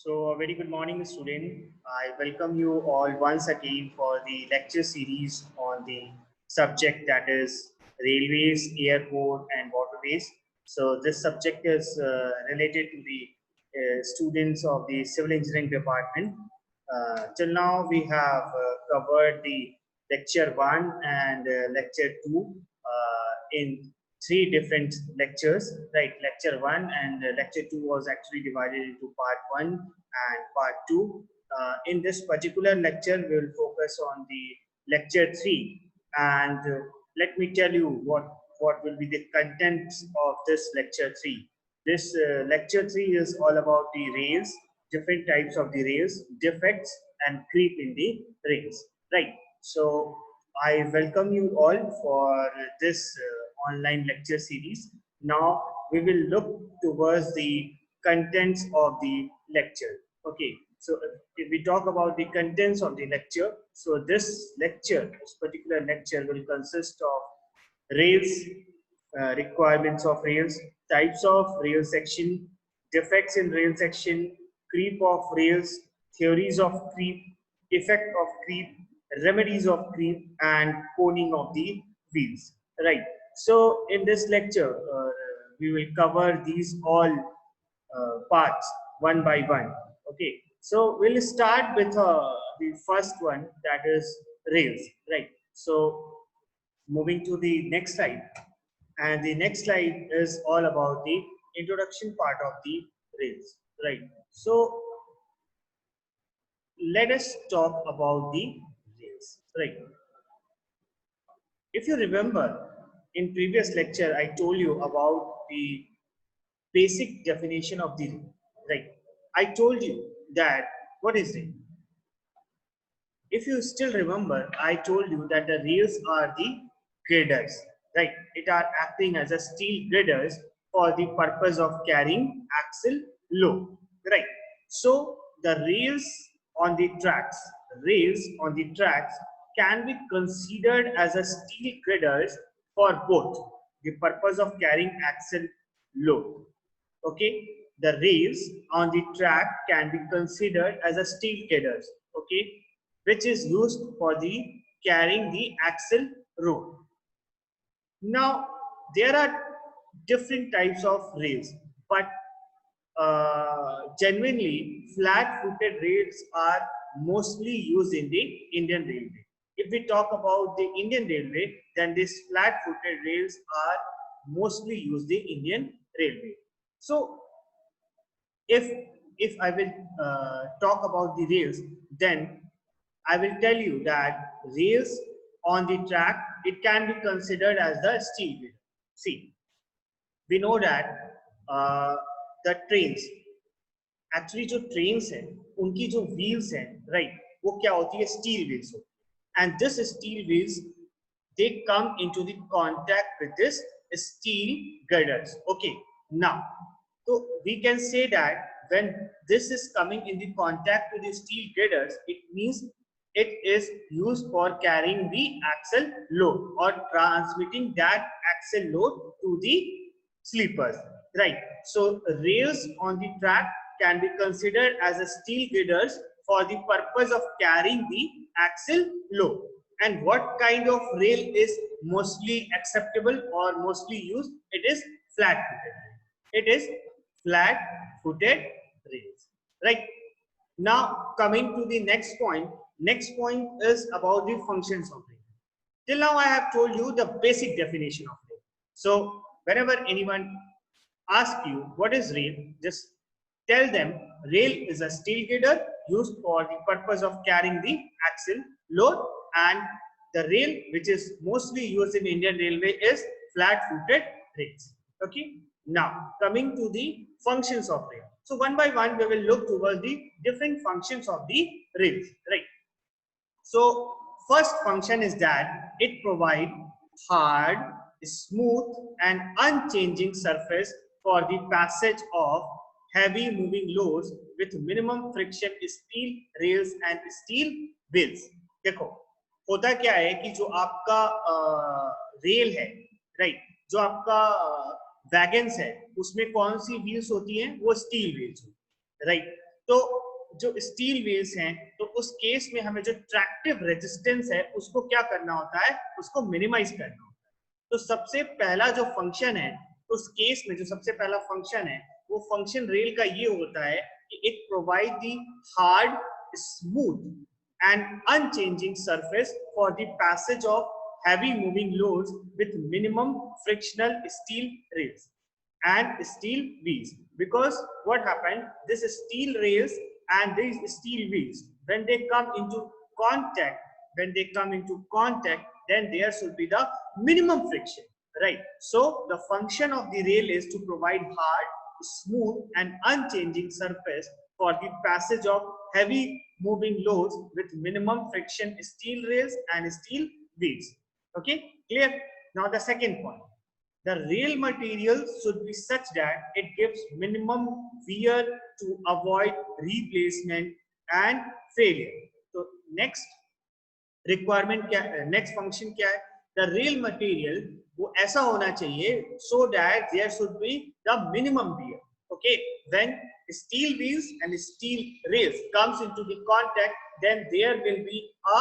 So, a very good morning, student. I welcome you all once again for the lecture series on the subject that is railways, airport, and waterways. So, this subject is related to the students of the civil engineering department. Till now, we have covered the lecture one and lecture two in three different lectures, right? Lecture one and lecture two was actually divided into part one and part two. In this particular lecture, we will focus on the lecture three, and let me tell you what will be the contents of this lecture three. This lecture three is all about the rails, different types of the rails, defects, and creep in the rails, right? So I welcome you all for this online lecture series. Now we will look towards the contents of the lecture. Okay, so if we talk about the contents of the lecture, so this lecture, this particular lecture will consist of rails, requirements of rails, types of rail section, defects in rail section, creep of rails, theories of creep, effect of creep, remedies of creep, and coning of the wheels. Right. So in this lecture, we will cover these all parts one by one. Okay. So we'll start with the first one, that is rails. Right. So moving to the next slide, and the next slide is all about the introduction part of the rails. Right. So let us talk about the rails. Right. If you remember, in previous lecture, I told you about the basic definition of the rail, right? I told you that what is it? If you still remember, I told you that the rails are the girders, right? It are acting as a steel girders for the purpose of carrying axle load, right? So the rails on the tracks can be considered as a steel girders for both the purpose of carrying axle load. Okay, the rails on the track can be considered as a steel girders. Okay, which is used for the carrying the axle load. Now there are different types of rails, but genuinely flat-footed rails are mostly used in the Indian Railway. If we talk about the Indian Railway, then these flat-footed rails are mostly used in Indian Railway. So if I will talk about the rails, then I will tell you that rails on the track, it can be considered as the steel wheel. See, we know that the trains, actually जो trains हैं उनकी जो wheels हैं right वो क्या होती है steel wheels and this steel wheels they come into the contact with this steel girders. Okay, now so we can say that when this is coming in the contact with the steel girders, it means it is used for carrying the axle load or transmitting that axle load to the sleepers, right? So rails on the track can be considered as a steel girders for the purpose of carrying the axle load. And what kind of rail is mostly acceptable or mostly used? It is flat-footed. It is flat-footed rails, right? Now coming to the next point. Next point is about the functions of rail. Till now I have told you the basic definition of rail. So whenever anyone asks you what is rail, just tell them rail is a steel girder used for the purpose of carrying the axle load, and the rail which is mostly used in Indian Railway is flat-footed rails. Okay. Now coming to the functions of rail. So one by one we will look towards the different functions of the rails. Right. So first function is that it provides hard, smooth, and unchanging surface for the passage of heavy moving loads with minimum friction steel rails and steel wheels. देखो होता क्या है कि जो आपका rail है, right, जो आपका वैगन्स है उसमें कौन सी व्हील्स होती हैं? वो स्टील व्हील्स, राइट। तो जो स्टील व्हील्स हैं, तो उस केस में हमें जो ट्रैक्टिव रेजिस्टेंस है उसको क्या करना होता है, उसको मिनिमाइज करना होता है। तो सबसे पहला जो फंक्शन है उस केस में, जो सबसे पहला फंक्शन है वो फंक्शन रेल का ये होता है कि it provide the hard, smooth and unchanging surface for the passage of heavy moving loads with minimum frictional steel rails and steel wheels. Because what happened, this steel rails and these steel wheels, when they come into contact, then there should be the minimum friction, right? So the function of the rail is to provide hard, smooth and unchanging surface for the passage of heavy moving loads with minimum friction steel rails and steel wheels. Okay, clear? Now the second point, the rail material should be such that it gives minimum wear to avoid replacement and failure. So next requirement क्या है, next function क्या है, the rail material वो ऐसा होना चाहिए so that there should be the minimum wear. Okay, when steel wheels and steel rails comes into the contact, then there will be a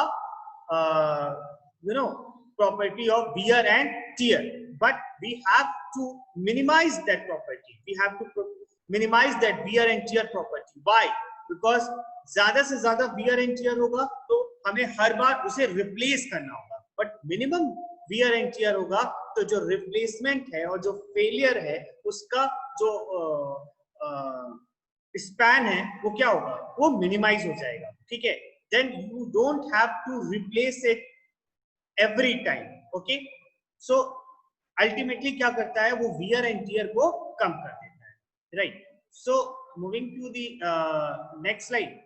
property of wear and tear, but we have to minimize that property. We have to minimize that wear and tear property. Why? Because ज्यादा से ज्यादा wear and tear होगा तो हमें हर बार उसे replace करना होगा, but minimum wear and tear होगा तो जो replacement है और जो failure है उसका जो स्पैन है वो क्या होगा, वो मिनिमाइज हो जाएगा. ठीक है, then you don't have to replace it every time. Okay, so ultimately क्या करता है, वो वियर एंड टियर को कम कर देता है, right? So moving to the next slide.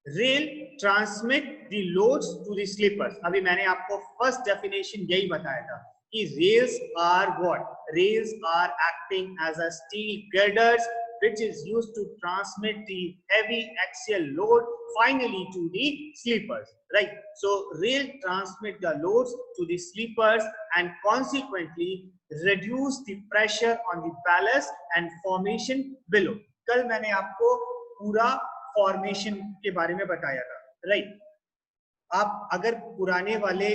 Rail transmit the loads to the sleepers. अभी मैंने आपको फर्स्ट डेफिनेशन यही बताया था कि rails are what? Rails are acting as a steel girders which is used to transmit the heavy axial load finally to the sleepers, right? So rail transmit the loads to the sleepers and consequently reduce the pressure on the ballast and formation below. कल मैंने आपको पूरा formation के बारे में बताया था, right? आप अगर पुराने वाले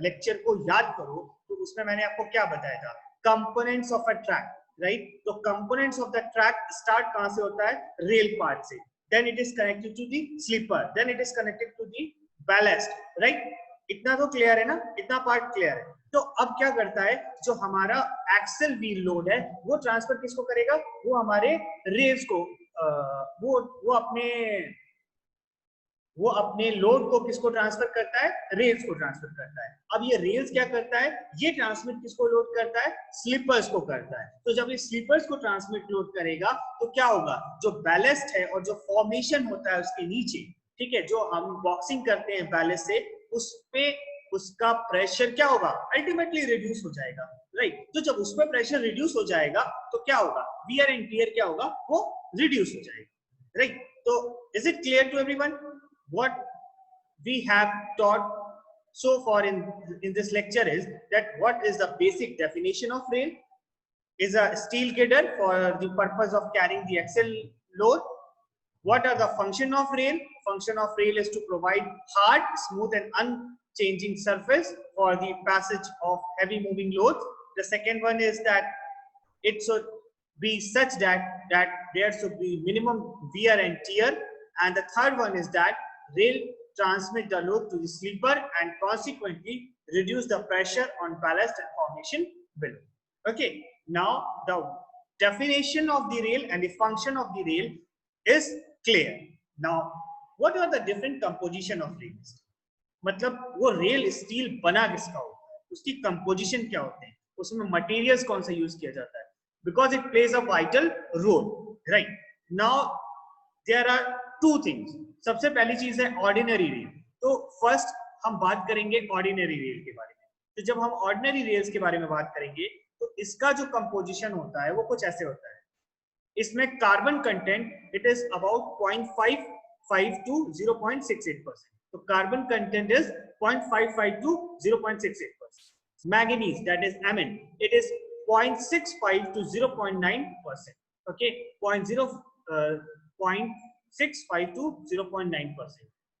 लेक्चर को याद करो तो उसमें मैंने आपको क्या बताया था, components of a track, right? तो components of the track start कहां से होता है, रेल पार्ट से, then it is connected to the sleeper, then it is connected to the ballast, right? इतना तो क्लियर है ना, इतना पार्ट क्लियर है. तो अब क्या करता है, जो हमारा एक्सल व्हील लोड है वो ट्रांसफर किसको करेगा, वो हमारे रेल्स को, वो अपने लोड को किसको ट्रांसफर करता है, रेल्स को ट्रांसफर करता है. अब ये रेल्स क्या करता है, ये ट्रांसमिट किसको लोड करता है, स्लीपर्स को करता है. तो जब ये स्लीपर्स को ट्रांसमिट लोड करेगा तो क्या होगा, जो बैलेस्ट है और जो फॉर्मेशन होता है उसके नीचे, ठीक है, जो हम बॉक्सिंग करते हैं बैलेस्ट से, उस पे उसका प्रेशर क्या होगा, अल्टीमेटली रिड्यूस हो जाएगा, राइट? तो जब उस पर प्रेशर रिड्यूस हो जाएगा तो क्या होगा, वियर एंड टियर क्या होगा, वो रिड्यूस हो जाएगा, राइट? तो is it clear to everyone? What we have taught so far in this lecture is that what is the basic definition of rail is a steel girder for the purpose of carrying the axle load. What are the function of rail? Function of rail is to provide hard, smooth and unchanging surface for the passage of heavy moving loads. The second one is that it should be such that there should be minimum wear and tear, and the third one is that rail transmit the load to the sleeper and consequently reduce the pressure on ballast and formation below. Okay, now the definition of the rail and the function of the rail is clear. Now what are the different composition of rails? मतलब वो rail steel बना किसका होता है, उसकी composition क्या होते हैं, उसमें मटेरियल्स कौन सा यूज किया जाता है, because it plays a vital role, right? Now there are two things. सबसे पहली चीज है ऑर्डिनरी रेल. तो फर्स्ट हम बात करेंगे ऑर्डिनरी रेल के बारे में. तो जब हम ऑर्डिनरी रेल्स के बारे में बात करेंगे तो इसका जो कंपोजिशन होता है वो कुछ ऐसे होता है. इसमें carbon content it is about 0.55 to 0.68%. तो carbon content is 0.55 to 0.68%. Manganese that is Mn, it is 0.65 to 0.9%. okay, 0.0 0.65 to 0.9%,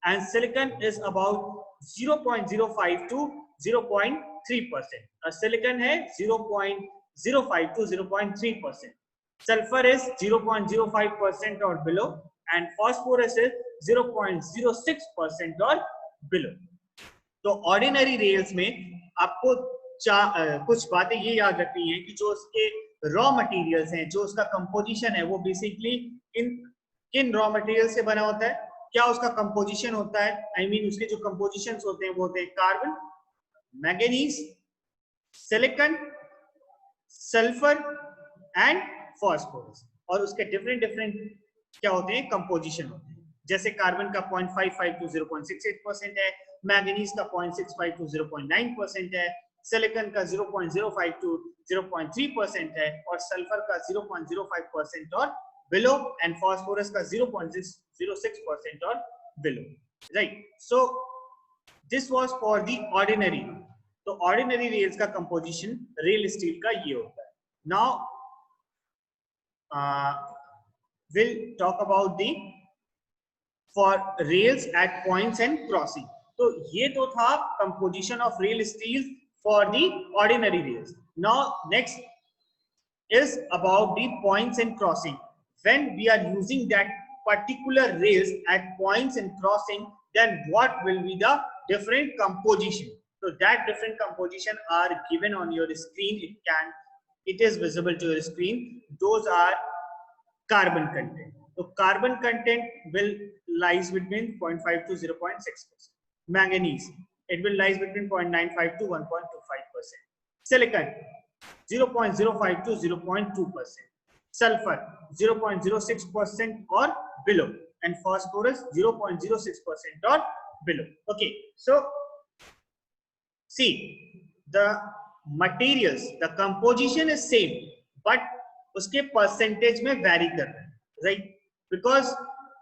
and silicon is about 0.05 to 0.3%. Silicon है 0.05 to 0.3%. Sulfur is 0.05% or below, and phosphorus is 0.06% or below. तो ordinary rails में आपको कुछ बातें ये याद रखनी है कि जो उसके रॉ मटेरियल्स हैं, जो उसका कंपोजिशन है, वो बेसिकली किन रॉ मटेरियल से बना होता है, क्या उसका कंपोजिशन होता है, आई मीन उसके जो कंपोजिशंस होते हैं वो होते हैं carbon, manganese, silicon, sulphur and phosphorus, और उसके डिफरेंट क्या होते हैं, कंपोजिशन होते हैं। जैसे कार्बन का 0.55 to 0.68% है, मैंगनीज का 0.65 to 0.9% है, सिलिकॉन का 0.05 to 0.3% है, और सल्फर का 0.05% और below, and phosphorus का 0.06% or below, right? So this was for the ordinary. तो ordinary rails का composition rail steel का ये होता है. Now we'll talk about the for rails at points and crossing. तो ये तो था composition of rail steel for the ordinary rails. Now next is about the points and crossing. When we are using that particular rails at points and crossing, then what will be the different composition? So that different composition are given on your screen. It is visible to your screen. Those are carbon content. So carbon content will lies between 0.5 to 0.6%. Manganese, it will lies between 0.95 to 1.25%. Silicon, 0.05 to 0.2%. Sulfur, 0.06% or below, and phosphorus 0.06% or below. Okay, so see, the materials, the composition is same, but उसके percentage में vary कर रहा है, right? Because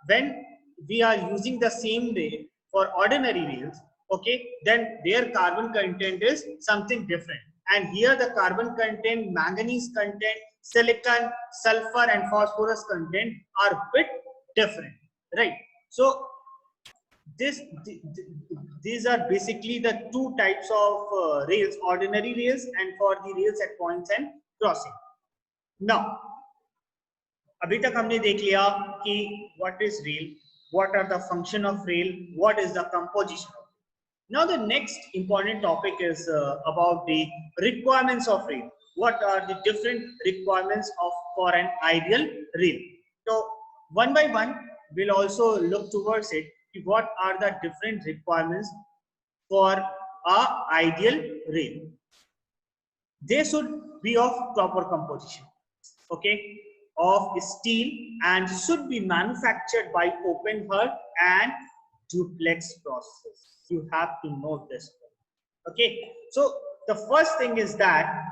when we are using the same rail for ordinary rails, okay, then their carbon content is something different, and here the carbon content, manganese content, silicon, sulfur and phosphorus content are bit different, right? So these are basically the two types of rails, ordinary rails and for the rails at points and crossing. Now अभी तक हमने देख लिया कि what is rail, what are the function of rail, what is the composition of rail. Now the next important topic is about the requirements of rail. What are the different requirements for an ideal rail? So one by one we'll also look towards it. What are the different requirements for a ideal rail? They should be of proper composition, okay, of steel, and should be manufactured by open hearth and duplex process. You have to know this, okay? So the first thing is that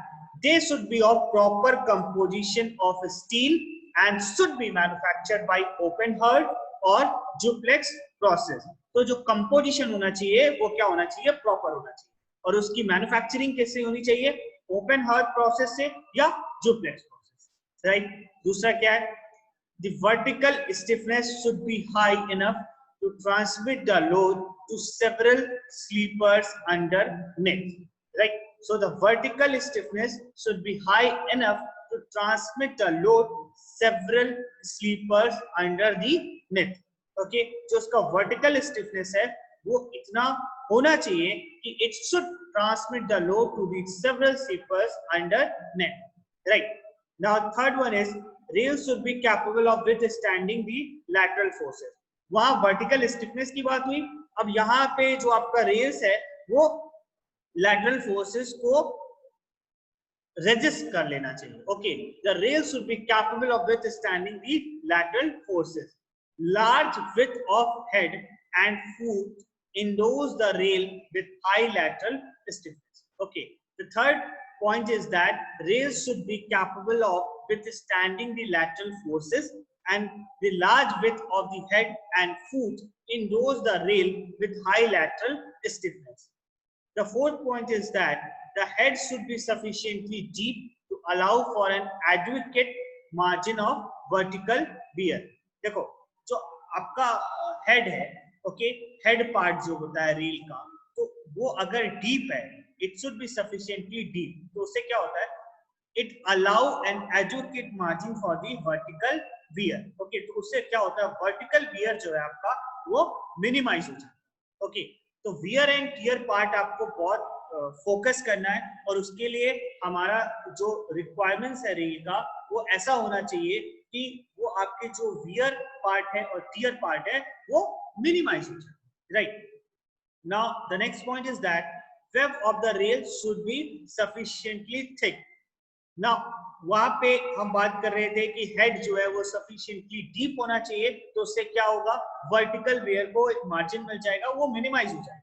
they should be of proper composition of steel and should be manufactured by open hearth और duplex process. तो जो composition होना चाहिए वो क्या होना चाहिए, proper होना चाहिए, और उसकी manufacturing कैसे होनी चाहिए, open hearth process से या duplex process, right? दूसरा क्या है, the vertical stiffness should be high enough to transmit the load to several sleepers underneath, right? So the vertical stiffness should be high enough to transmit the load several sleepers underneath. Okay, जो उसका vertical stiffness है वो इतना होना चाहिए कि it should transmit the load to the several sleepers underneath, right? Now third one is rails should be capable of withstanding the lateral forces. वहां vertical stiffness की बात हुई, अब यहाँ पे जो आपका rails है वो lateral forces को resist कर लेना चाहिए. Okay, the rails should be capable of withstanding the lateral forces. Large width of head and foot endows the rail with high lateral stiffness. Okay, the third point is that rails should be capable of withstanding the lateral forces, and the large width of the head and foot endows the rail with high lateral stiffness. The fourth point is that the head should be sufficiently deep to allow for an adequate margin of vertical wear. देखो जो आपका head है, okay, head part जो होता है rail का, तो वो अगर डीप है, it should be sufficiently deep, तो उससे क्या होता है, it allow an adequate margin for the vertical wear. Okay, तो उससे क्या होता है, वर्टिकल वियर जो है आपका वो मिनिमाइज हो जाता है। ओके, तो वियर एंड टियर पार्ट आपको बहुत फोकस करना है, और उसके लिए हमारा जो रिक्वायरमेंट्स है रेल का वो ऐसा होना चाहिए कि वो आपके जो वियर पार्ट है और टियर पार्ट है वो मिनिमाइज हो जाए, right. Now the next point is that web of the rail should be sufficiently thick. ना वहां पे हम बात कर रहे थे कि हेड जो है वो सफिशिएंटली डीप होना चाहिए, तो उससे क्या होगा, वर्टिकल वेयर को एक मार्जिन मिल जाएगा, वो मिनिमाइज हो जाएगा।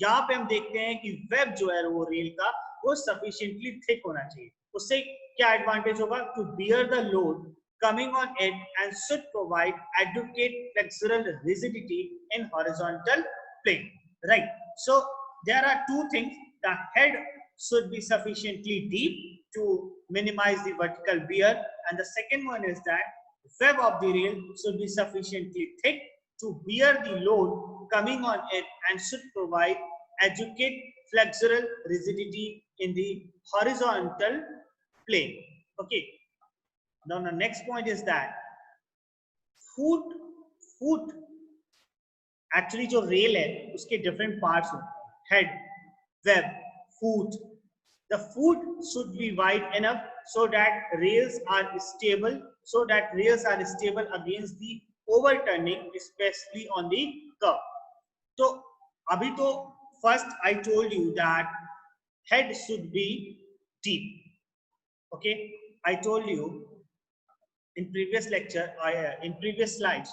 यहाँ पे हम देखते हैं कि वेब जो है वो रेल का वो सफिशिएंटली थिक होना चाहिए, उससे क्या एडवांटेज होगा, to bear the load coming on it and should provide adequate flexural rigidity in horizontal plane, right? So there are two things: the head should be sufficiently deep to minimize the vertical wear, and the second one is that web of the rail should be sufficiently thick to bear the load coming on it and should provide adequate flexural rigidity in the horizontal plane. Okay, now the next point is that foot actually जो rail है उसके different parts होते हैं, head, web, foot. The foot should be wide enough so that rails are stable against the overturning, especially on the curve. तो अभी तो first I told you that head should be deep. Okay, I told you in previous lecture, in previous slide,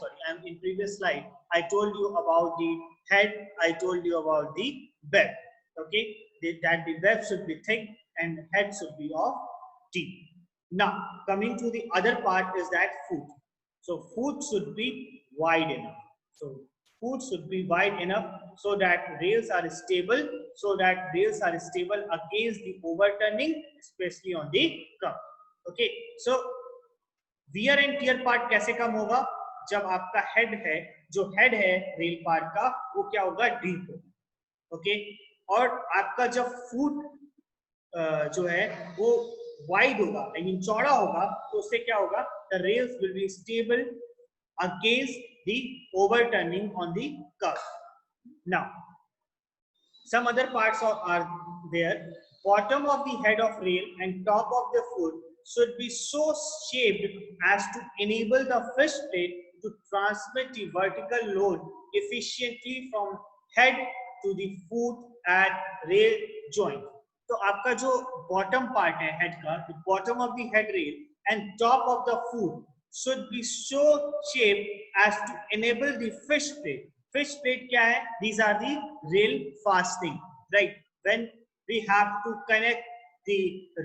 I told you about the head, I told you about the web. Okay, that the web should be thick and head should be of deep. Now coming to the other part is that foot. So foot should be wide enough. So foot should be wide enough so that rails are stable, against the overturning, especially on the curve. Okay, so wear and tear part कैसे कम होगा, जब आपका head है, जो head है rail part का, वो क्या होगा, डीप होगा। ओके, और आपका जब फुट जो है वो वाइड होगा, आई मीन चौड़ा होगा, तो उससे क्या होगा, the rails will be stable against the overturning on the curve. Now some other parts are there. Bottom of the head of rail and top of the foot should be so shaped as to enable the fish plate to transmit the vertical load efficiently from head to the foot at rail joint. तो आपका जो bottom part है head का, the bottom of the head rail and top of the foot should be so shaped as to enable the fish plate. Fish plate क्या है? These are the rail fastening, right? When we have to connect the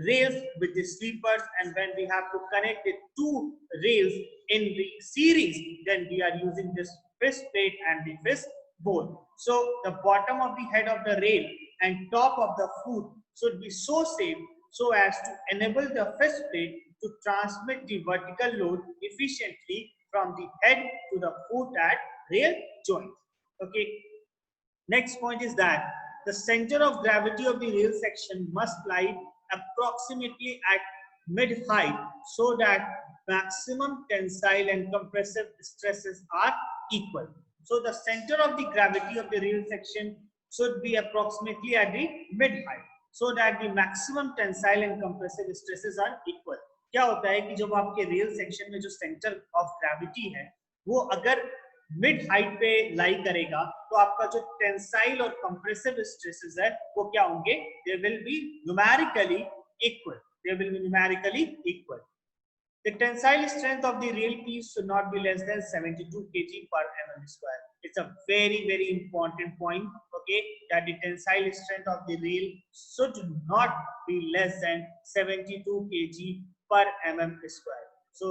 rails with the sleepers, and when we have to connect the two rails in the series, then we are using this fish plate and the fish bone. So the bottom of the head of the rail and top of the foot should be so shaped so as to enable the fish plate to transmit the vertical load efficiently from the head to the foot at rail joint. Okay, next point is that the center of gravity of the rail section must lie approximately at mid height so that maximum tensile and compressive stresses are equal. So the center of the gravity of the rail section should be approximately at the mid height so that the maximum tensile and compressive stresses are equal. क्या होता है कि जब आपके rail section में जो centre of gravity है वो अगर मिड हाइट पे लाई करेगा, तो आपका जो टेंसाइल और कंप्रेसिव स्ट्रेसेस है वो क्या होंगे, they will be numerically equal, The tensile strength of the rail piece should not be less than 72 kg per mm square. It's a very important point, okay, that the tensile strength of the rail should not be less than 72 kg per mm square. So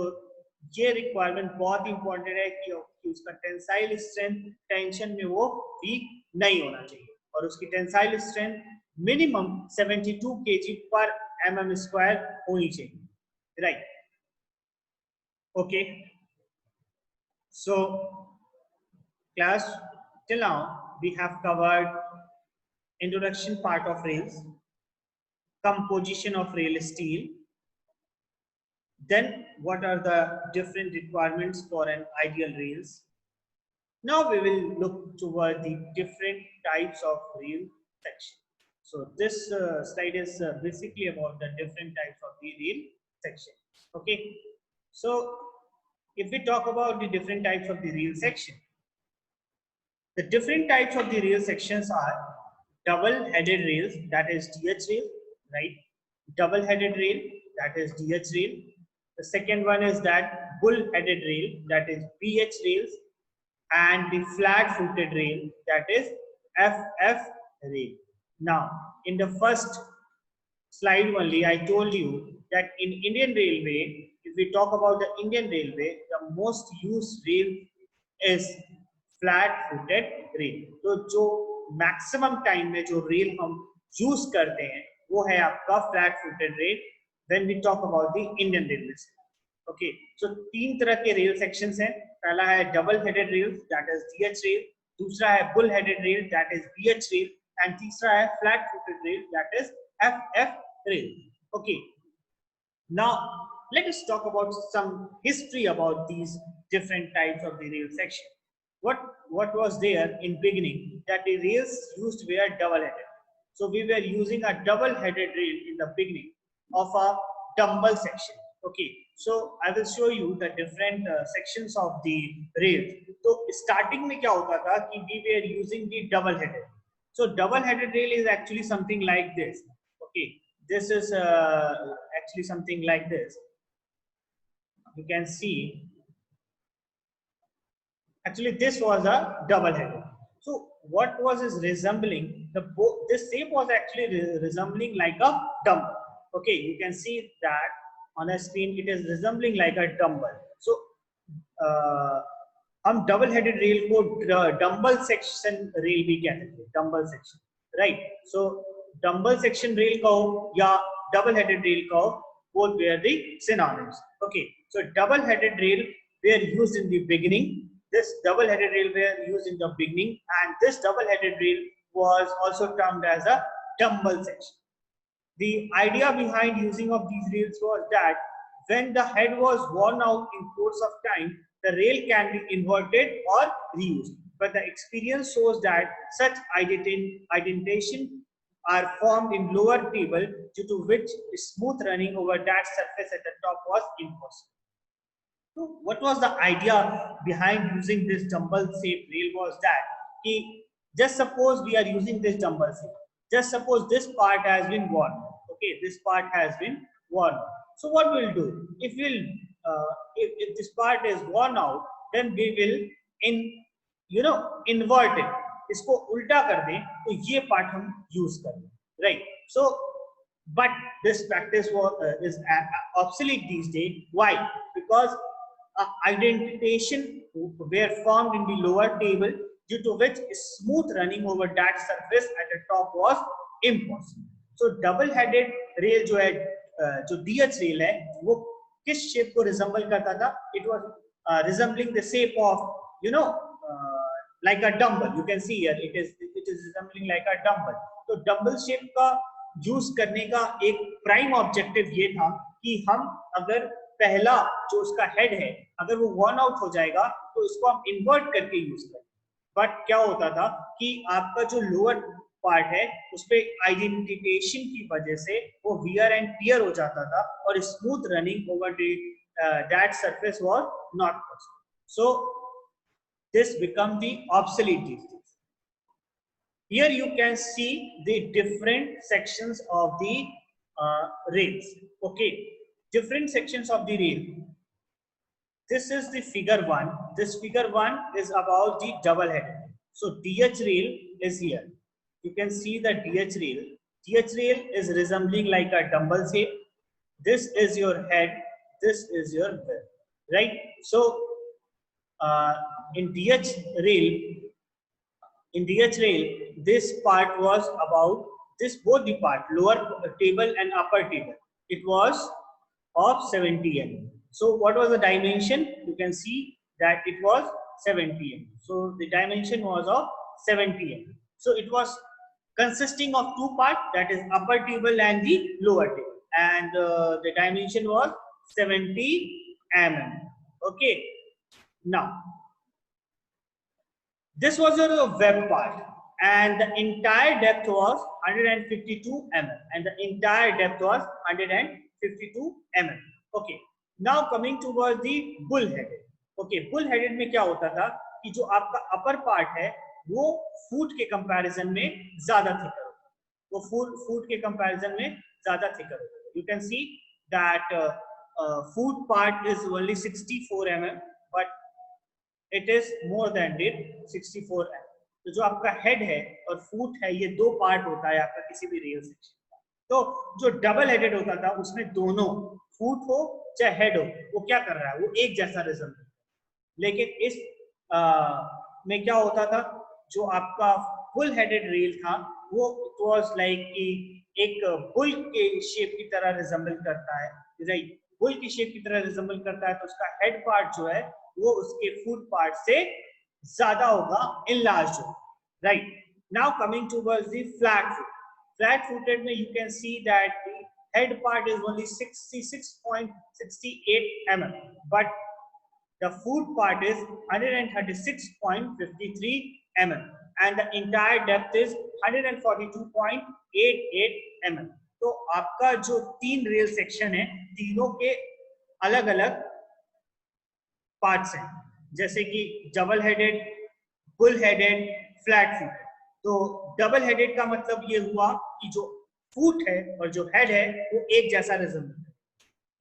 ये requirement बहुत important है कि उसका tensile strength tension में वो week नहीं होना चाहिए, और उसकी टेंसाइल स्ट्रेंथ मिनिमम 72 kg पर mm स्क्वायर होनी चाहिए, right. Okay, So class, till now we have covered introduction part of rails, composition of rail steel, then what are the different requirements for an ideal rails. Now we will look toward the different types of rail section. So this slide is basically about the different types of the rail section. Okay. So if we talk about the different types of the rail section, the different types of the rail sections are double-headed rails, that is DH rail, right? Double-headed rail, that is DH rail. The second one is that bull-headed rail, that is BH rails, and the flat-footed rail, that is FF rail. Now, in the first slide only, I told you that in Indian Railway, if we talk about the Indian Railway, the most used rail is flat-footed rail. तो जो maximum time में जो rail हम use करते हैं, वो है आपका flat-footed rail. When we talk about the Indian Railways. Okay, so तीन तरह के rail sections हैं. पहला है double-headed rail, that is DH rail. दूसरा है bull-headed rail, that is BH rail. And तीसरा है flat-footed rail, that is FF rail. Okay. Now let us talk about some history about these different types of the rail section. What was there in beginning, that the rails used were double-headed. So we were using a double-headed rail in the beginning of a dumbbell section. Okay, so I will show you the different sections of the rail. So starting में क्या होता था कि we were using the double-headed. So double-headed rail is actually something like this. Okay, this is actually something like this. You can see. Actually, this was a double-headed. So what was is resembling the this shape was actually resembling like a dumbbell. Okay, you can see that on a screen. It is resembling like a dumbbell. So हम double-headed rail को dumbbell section rail भी कहते हैं, dumbbell section, right? So dumbbell section rail कहो या double-headed rail कहो, both were the synonyms. Okay, so double-headed rail were used in the beginning. This double-headed rail were used in the beginning, and this double-headed rail was also termed as a dumbbell section. The idea behind using of these rails was that when the head was worn out in course of time, the rail can be inverted or reused. But the experience shows that such indentation are formed in lower table, due to which smooth running over that surface at the top was impossible. So what was the idea behind using this dumbbell shaped rail was that just suppose we are using this dumbbell shape. Just suppose this part has been worn. Okay, this part has been worn. So what we'll do? If if this part is worn out, then we will invert it. इसको उल्टा कर दें तो ये part हम use करें, right? So but this practice is obsolete these days. Why? Because indentation were formed in the lower table, due to which smooth running over that surface at the top was impossible. So double-headed rail जो है, जो DH rail है, वो किस shape को resemble करता था? It was resembling the shape of like a dumbbell. You can see here it is resembling like a dumbbell. तो dumbbell shape का use करने का एक prime objective ये था कि हम अगर पहला जो उसका हेड है अगर वो वर्न आउट हो जाएगा तो इसको हम इन्वर्ट करके यूज करें. बट क्या होता था कि आपका जो लोअर पार्ट है उस पे आइडेंटिफिकेशन की वजह से वो वियर एंड टियर हो जाता था और smooth running over that surface was not possible. So this become the obsolete. Here you can see the different sections of the rails. Okay, different sections of the rail. This is the figure 1. This figure 1 is about the double headed. So DH rail is here. You can see the DH rail. DH rail is resembling like a dumbbell shape. This is your head. This is your bell, right? So in DH rail, this part was about this both the part, lower table and upper table. It was of 70 mm. So what was the dimension? You can see that it was 70 mm. So the dimension was of 70 mm. So it was consisting of two parts, that is upper table and the lower table, and the dimension was 70 mm. Okay, now this was a web part, and the entire depth was 152 mm, and the entire depth was 152 mm. Okay, now coming towards the bull headed. Okay, bull headed में क्या होता था कि जो आपका upper part है वो फूट के कंपैरिजन में ज्यादा थिकर होता है, वो फूट के कंपैरिजन में ज्यादा थिकर होता है. You can see that foot part is only 64 mm, but it is more than it 64 mm. तो जो आपका हेड है और फूट है ये दो पार्ट होता है आपका किसी भी रेल सेक्शन का. तो जो डबल हेडेड होता था उसमें दोनों फूट हो चाहे हेड हो वो क्या कर रहा है, वो एक जैसा रिजल्ट. लेकिन इस में क्या होता था, जो आपका फुल हेडेड रेल था वो इट वाज लाइक कि एक बुल के शेप की तरह रिजेंबल करता है, राइट. बुल की शेप की तरह रिजेंबल करता है तो उसका हेड पार्ट जो है वो उसके फुट पार्ट से ज्यादा होगा, इनलार्ज होगा, right. Now coming towards the flat footed में you can see that the head part is only 66.68 mm, but the foot part is 136.53 mm, and the entire depth is 142.88 mm. तो आपका जो तीन rail section है तीनों के अलग अलग पार्ट्स हैं, जैसे कि double headed, bull headed, flat foot. तो डबल हेडेड का मतलब ये हुआ कि जो फुट है और जो हेड है वो एक जैसा रिजेंबल है,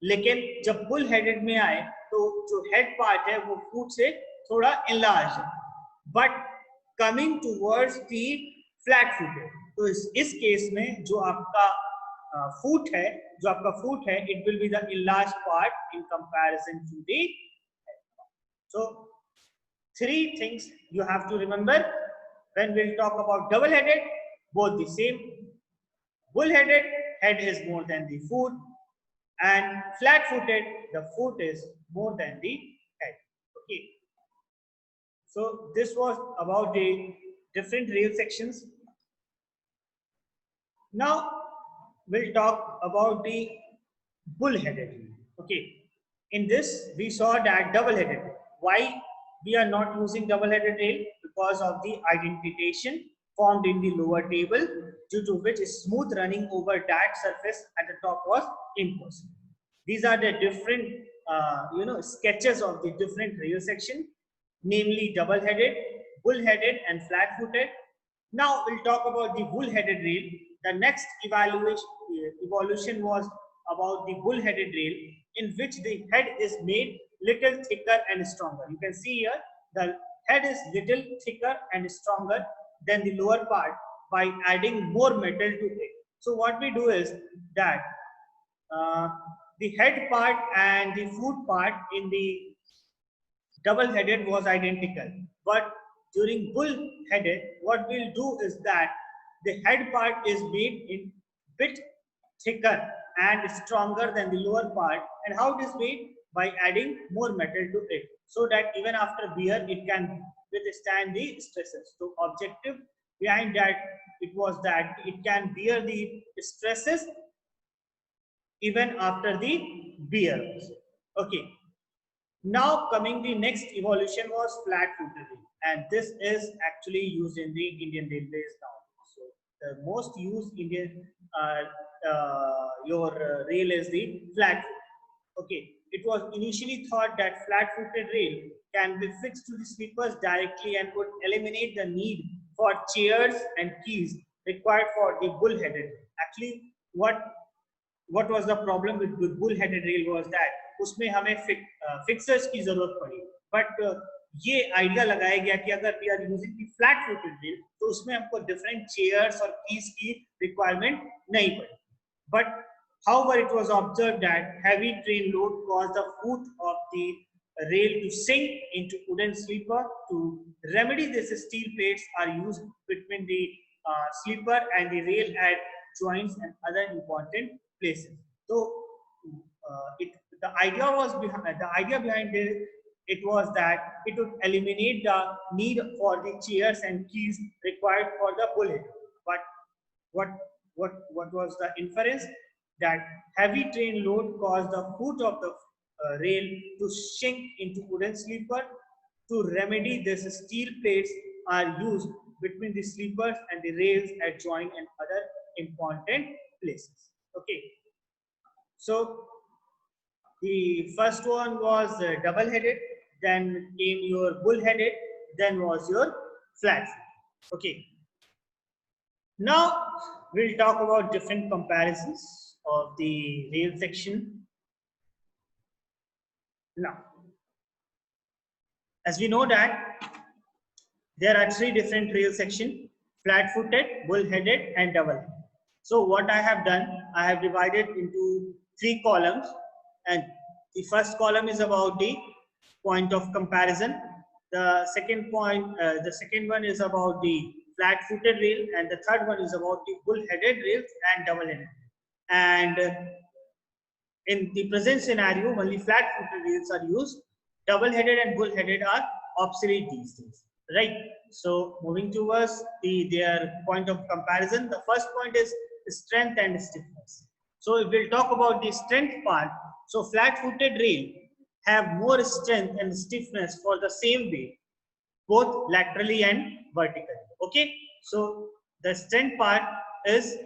लेकिन जब बुल हेडेड में आए तो जो हेड पार्ट है वो फुट से थोड़ा इनलार्ज है. But coming towards the flat footed, तो इस केस में जो आपका फुट है it will be the enlarge part in comparison to the. So 3 things you have to remember when we'll talk about double headed, both the same. Bull headed, head is more than the foot, and flat footed, the foot is more than the head. Okay, so this was about the different rail sections. Now we'll talk about the bull headed. Okay, in this we saw that double headed. Why we are not using double headed rail? Because of the indentation formed in the lower table, due to which smooth running over that surface at the top was impossible. These are the different sketches of the different rail section, namely double headed, bull headed and flat footed. Now we'll talk about the bull headed rail. The next evolution was about the bull headed rail, in which the head is made little thicker and stronger. You can see here the head is little thicker and stronger than the lower part by adding more metal to it. So what we do is that the head part and the foot part in the double headed was identical, but during bull headed what we'll do is that the head part is made in bit thicker and stronger than the lower part. And how it is made? By adding more metal to it, so that even after wear it can withstand the stresses. So objective behind that it was that it can bear the stresses even after the wear. Okay, now coming the next evolution was flat footed rail, and this is actually used in the Indian Railways now. So the most used Indian rail is the flat foot. Okay, it was initially thought that flat-footed rail can be fixed to the sleepers directly and would eliminate the need for chairs and keys required for the bull-headed. Actually, what was the problem with bull-headed rail was that उसमें हमें fixers की जरूरत पड़ी. But ये idea लगाया गया कि अगर we are using the flat-footed rail तो उसमें हमको different chairs और keys की requirement नहीं पड़ी. But however, it was observed that heavy train load caused the foot of the rail to sink into wooden sleeper. To remedy this, steel plates are used between the sleeper and the rail at joints and other important places. So the idea behind it was that it would eliminate the need for the chairs and keys required for the bullet. But what what was the inference? That heavy train load caused the foot of the rail to sink into wooden sleeper. To remedy this, steel plates are used between the sleepers and the rails at joint and other important places. Okay, so the first one was double-headed, then came your bull-headed, then was your flat. Okay, now we'll talk about different comparisons of the rail section. Now, as we know that there are three different rail sections: flat-footed, bull-headed, and double-headed. So what I have done, I have divided into three columns, and the first column is about the point of comparison. The second one is about the flat-footed rail, and the third one is about the bull-headed rails and double-headed. And in the present scenario, only flat-footed rails are used. Double-headed and bull-headed are obsolete these days, right? So moving towards their point of comparison, the first point is strength and stiffness. So if we'll talk about the strength part, so flat-footed rail have more strength and stiffness for the same weight, both laterally and vertically. Okay, so the strength part is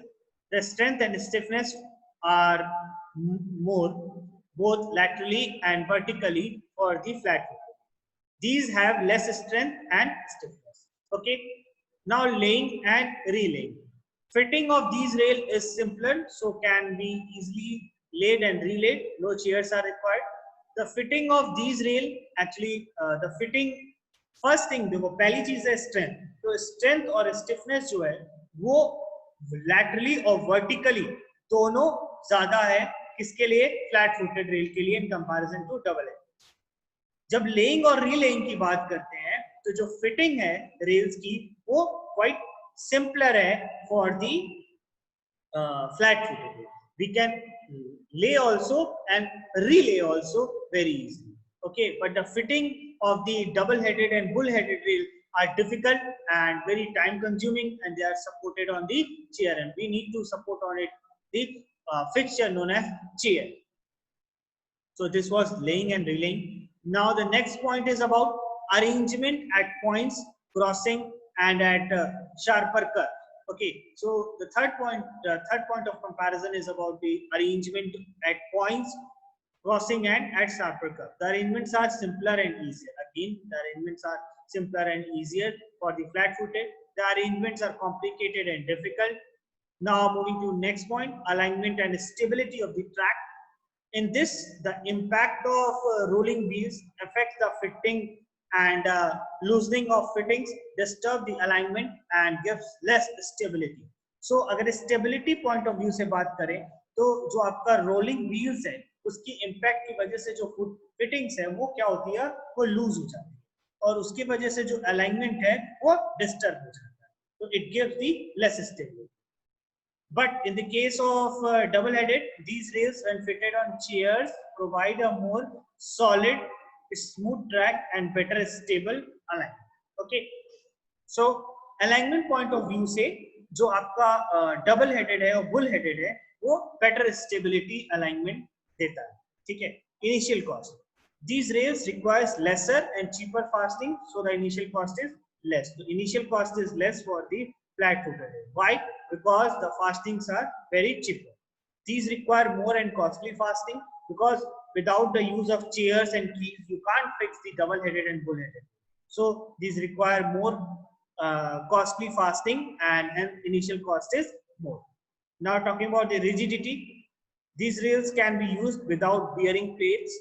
the strength and stiffness are more both laterally and vertically for the flat-footed. These have less strength and stiffness. Okay, now laying and relaying. Fitting of these rail is simpler, so can be easily laid and relayed. No chairs are required. The fitting of these rail, actually the fitting, first thing देखो, पहली चीज है strength. तो strength और stiffness जो है वो laterally और वर्टिकली दोनों ज्यादा है. किसके लिए? फ्लैट फुटेड रेल के लिए in comparison to double head. जब लेइंग और रीलेइंग की बात करते हैं तो जो फिटिंग है रेल्स की वो क्वाइट सिंपलर है for the flat footed rail. We can lay also and relay also very easily. Okay, but the fitting of the double-headed and bull-headed rail are difficult and very time-consuming, and they are supported on the chair, and we need to support on it the fixture known as chair. So this was laying and relaying. Now the next point is about arrangement at points, crossing, and at sharper curve. Okay, so the third point of comparison is about the arrangement at points, crossing, and at sharper curve. The arrangements are simpler and easier. Again, the arrangements are simpler and easier for the flat-footed. The arrangements are complicated and difficult. Now moving to next point, alignment and stability of the track. In this, the impact of rolling wheels affects the fitting and loosening of fittings, disturb the alignment and gives less stability. So अगर stability point of view से बात करें तो जो आपका rolling wheels है उसकी impact की वजह से जो fittings है वो क्या होती है, वो lose हो जाती है, और उसकी वजह से जो alignment है वो disturb हो जाता है. So it gives the less stability. But in the case of double-headed, these rails when fitted on chairs provide a more solid, smooth track and better stable alignment. Okay, so alignment point of view से जो आपका double-headed है और bull-headed है वो better stability alignment देता है. ठीक है. Initial cost. These rails requires lesser and cheaper fastening, so the initial cost is less. The initial cost is less for the flat-footed rail. Why? Because the fastenings are very cheaper. These require more and costly fastening because without the use of chairs and keys, you can't fix the double-headed and bull-headed. So these require more costly fastening, and hence initial cost is more. Now talking about the rigidity, these rails can be used without bearing plates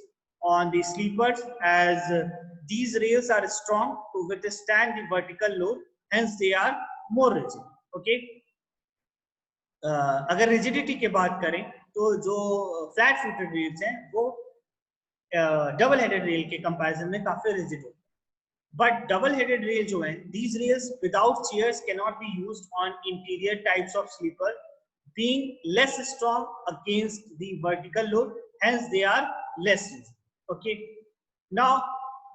on the sleepers, as these rails are strong to withstand the vertical load, hence they are more rigid. Okay. अगर rigidity की बात करें तो जो flat footed rails हैं वो double headed rail के comparison में काफी रिजिड होते हैं. बट डबल हेडेड रेल जो है, these rails without chairs cannot be used on interior types of sleeper, being less strong against the vertical load, hence they are less rigid. Okay. Now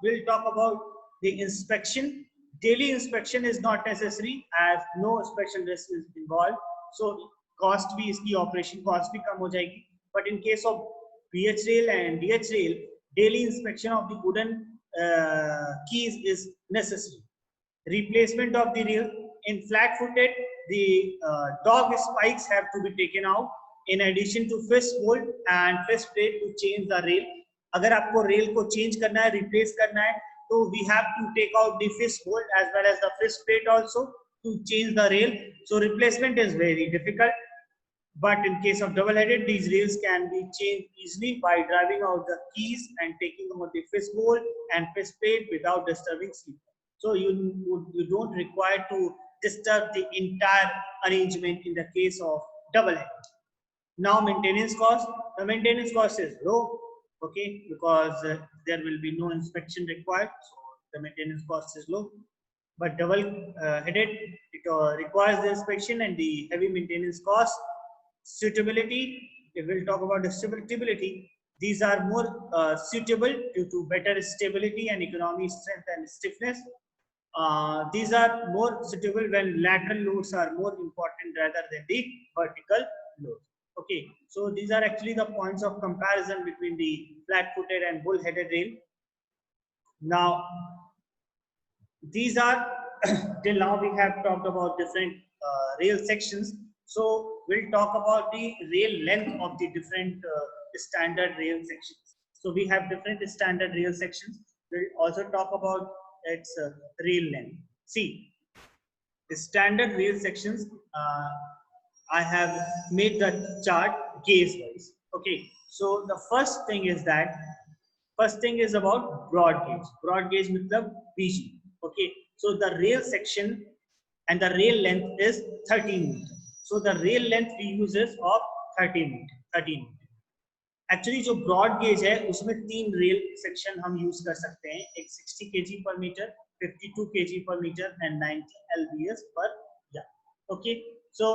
we'll talk about the inspection. Daily inspection is not necessary as no special risk is involved. So cost भी इसकी operation cost भी कम हो जाएगी. But in case of BH rail and DH rail, daily inspection of the wooden keys is necessary. Replacement of the rail in flat-footed, the dog spikes have to be taken out. In addition to fist bolt and fist plate to change the rail. अगर आपको rail को change करना है, replace करना है, तो we have to take out the fist bolt as well as the fist plate also to change the rail. So replacement is very difficult. But in case of double-headed, these rails can be changed easily by driving out the keys and taking out the fist bolt and fist plate without disturbing sleep. So you don't require to disturb the entire arrangement in the case of double-headed. Now maintenance cost. The maintenance cost is low, okay, because there will be no inspection required, so the maintenance cost is low. But double-headed, it requires the inspection and the heavy maintenance cost. Suitability, if we'll talk about the suitability, these are more suitable due to better stability and economy, strength and stiffness. These are more suitable when lateral loads are more important rather than the vertical loads. Okay, so these are actually the points of comparison between the flat-footed and bull-headed rail. Now, these are till now we have talked about different rail sections. So we'll talk about the rail length of the different standard rail sections. So we have different standard rail sections. We'll also talk about its rail length. See, the standard rail sections, I have made the chart gauge wise. Okay, so the first thing is about broad gauge. Broad gauge matlab BG. Okay, so the rail section and the rail length is 13 meters. So the rail length we use is of 13 meters. Actually जो broad gauge है उसमें 3 rail section हम use कर सकते हैं. एक 60 kg per meter, 52 kg per meter and 90 lbs per yard. Okay, so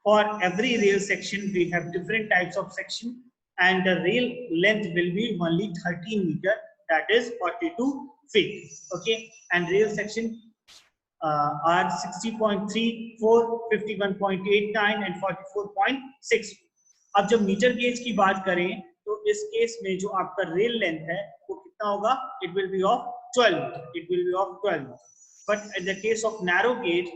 for every rail section we have different types of section and the rail length will be only 13 meter, that is 42 feet. Okay, and rail section are 60.34, 51.89 and 44.6. अब जब metre gauge की बात करें तो इस case में जो आपका रेल लेंथ है वो कितना होगा? It will be of 12 meter. It will be of 12 meter. But in the case of narrow gauge,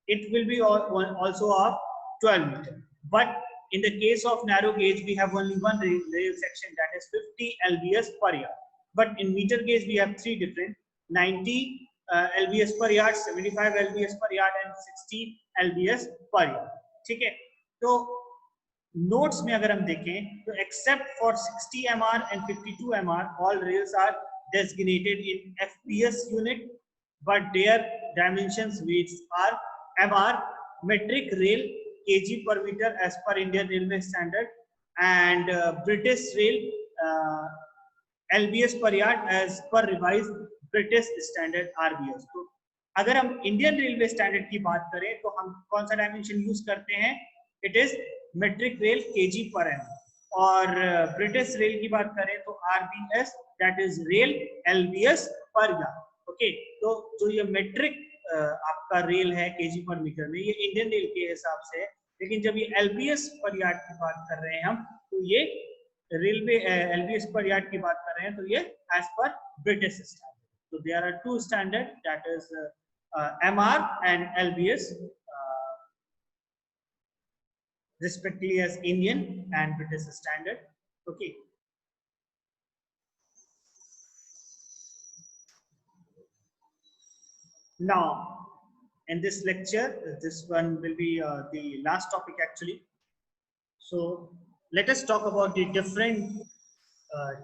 it will be also of 12 meter. But in the case of narrow gauge, we have only one rail section, that is 50 lbs per yard. But in meter gauge, we have three different: 90 lbs per yard, 75 lbs per yard and 60 lbs per yard. ठीक है, तो notes में अगर हम देखें तो except for 60 mr and 52 mr, all rails are designated in FPS unit, but their dimensions weights are mr, metric rail kg per meter as per Indian Railway standard, and British rail lbs per yard as per revised British standard RBS. तो अगर हम Indian railway standard की बात करें तो हम कौन सा डायमेंशन यूज करते हैं? It is metric rail KG per M. और ब्रिटिश रेल की बात करें तो आरबीएस, that is rail LBS per yard. Okay, तो जो ये मेट्रिक आपका रेल है केजी पर मीटर में, ये इंडियन रेल के हिसाब से है, लेकिन जब ये एलबीएस पर यार्ड की बात कर रहे हैं हम, तो ये रेलवे एलबीएस पर यार्ड की बात कर रहे हैं तो ये as per British standard. So there are two standards, that is MR and LBS, respectively as Indian and British standard. Okay. Now, in this lecture, this one will be the last topic actually. So let us talk about the different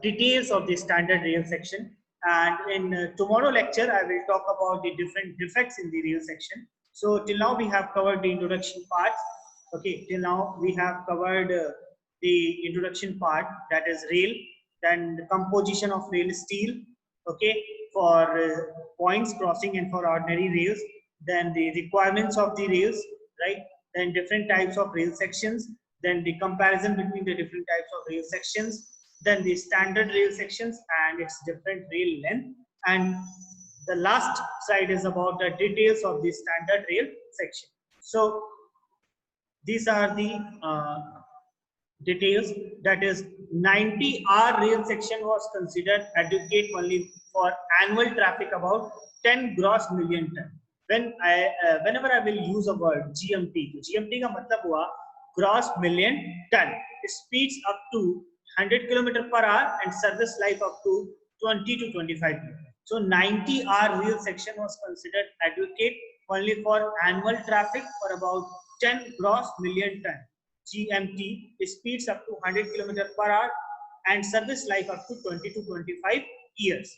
details of the standard rail section. And in tomorrow lecture, I will talk about the different defects in the rail section. So till now we have covered the introduction parts. Okay, till now we have covered the introduction part, that is rail, then the composition of rail steel, okay, for points crossing and for ordinary rails, then the requirements of the rails, right, then different types of rail sections, then the comparison between the different types of rail sections, then the standard rail sections and its different rail length, and the last slide is about the details of the standard rail section. So these are the details. That is 90R rail section was considered adequate only for annual traffic about 10 gross million ton. Whenever I will use a word GMT, तो GMT का मतलब हुआ gross million ton. Speeds up to 100 km per hour and service life up to 20 to 25 years. So 90R rail section was considered adequate only for annual traffic for about 10 gross million ton. GMT speeds up to 100 km per hour and service life up to 20 to 25 years.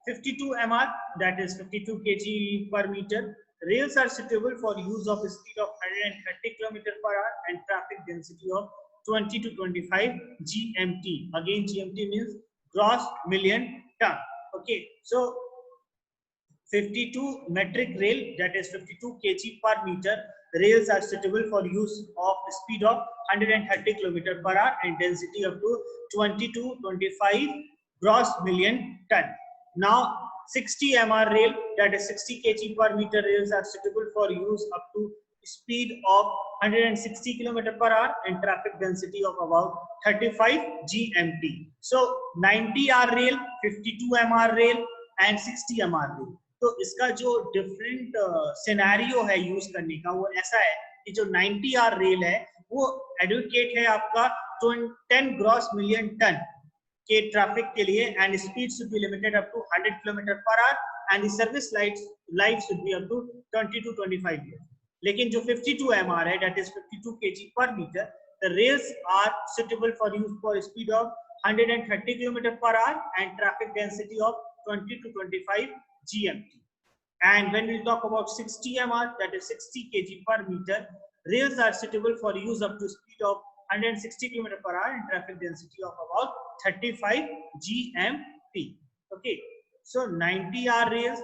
52 MR, that is 52 kg per meter. Rails are suitable for use of a speed of 130 km per hour and traffic density of 20 to 25 GMT. Again, GMT means gross million ton. Okay, so 52 metric rail, that is 52 kg per meter. Rails are suitable for use of a speed of 130 km per hour and density up to 20 to 25 gross million ton. Now 60 MR rail, that is 60 kg per meter rails are suitable for use up to speed of 160 km per hour and traffic density of about 35 GMT. So 90R rail, 52 MR rail and 60 MR rail. तो इसका जो different scenario है use करने का वो ऐसा है कि जो 90R रेल है वो एडवोकेट है आपका 10 ग्रॉस मिलियन टन के ट्रैफिक के लिए and speed should be limited up to 100 km per hour and the service life should be up to 20 to 25 years. लेकिन जो 52 MR है, that is 52 kg per meter, the rails are suitable for use for speed of 130 km per hour and traffic density of 20 to 25 GMT. And when we talk about 60 MR, that is 60 kg per meter, rails are suitable for use up to speed of 160 km per hour and traffic density of about 35 GMT. Okay, so 90R rails,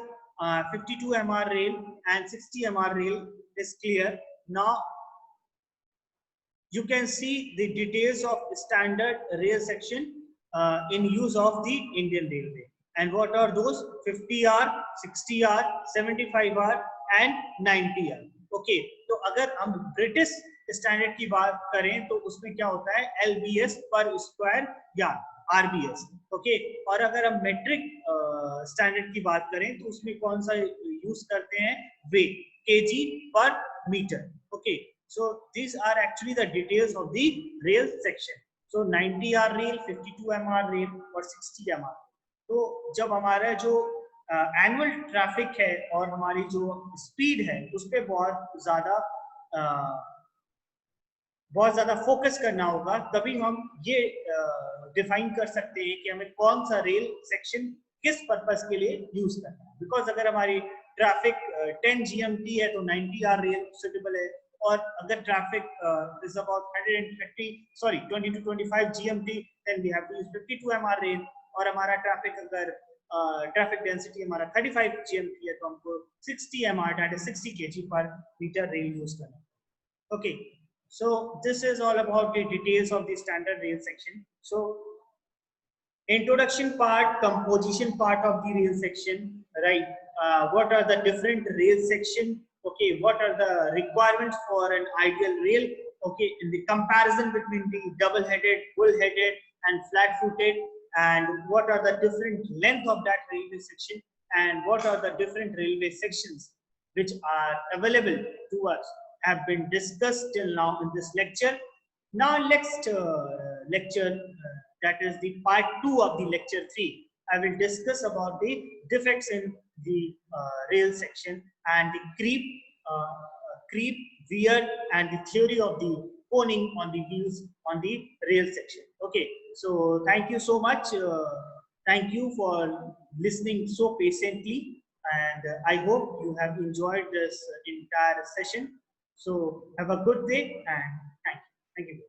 52 MR rail and 60 MR rail is clear. Now you can see the details of standard rail section in use of the Indian Railway. And what are those? 50R, 60R, 75R and 90R. Okay, तो अगर हम British standard की बात करें तो उसमें क्या होता है LBS पर स्क्वायर यार्ड RBS. ओके, और अगर हम मेट्रिक स्टैंडर्ड की बात करें तो उसमें कौन सा यूज करते हैं wait kg per meter. Okay, so these are actually the details of the rail section. So 90R rail, 52 MR rail और 60 MR. तो जब हमारा जो एनुअल ट्रैफिक है और हमारी जो स्पीड है उस पर बहुत ज्यादा फोकस करना होगा, तभी हम ये डिफाइन कर सकते हैं कि हमें कौन सा रेल सेक्शन किस पर्पस के लिए यूज करना है. बिकॉज अगर हमारी ट्रैफिक 10 GMT है तो 90R रेल सुटेबल है, और अगर traffic is about 20 to 25 GMT then we have to use 52 MR rail. और हमारा ट्रैफिक अगर ट्रैफिक डेंसिटी हमारा 35 GMT है तो हमको 60 MR, that is 60 kg per meter rail use करना. Okay, so this is all about the details of the standard rail section. So introduction part, composition part of the rail section, right? What are the different rail section? Okay, what are the requirements for an ideal rail? Okay, in the comparison between the double-headed, bull-headed and flat-footed, and what are the different length of that railway section, and what are the different railway sections which are available to us have been discussed till now in this lecture. Now next lecture, that is the part 2 of the lecture 3, I will discuss about the defects in the rail section and the creep, wear and the theory of the coning on the wheels on the rail section. Okay, so thank you so much. Thank you for listening so patiently, and I hope you have enjoyed this entire session. So have a good day and thank you.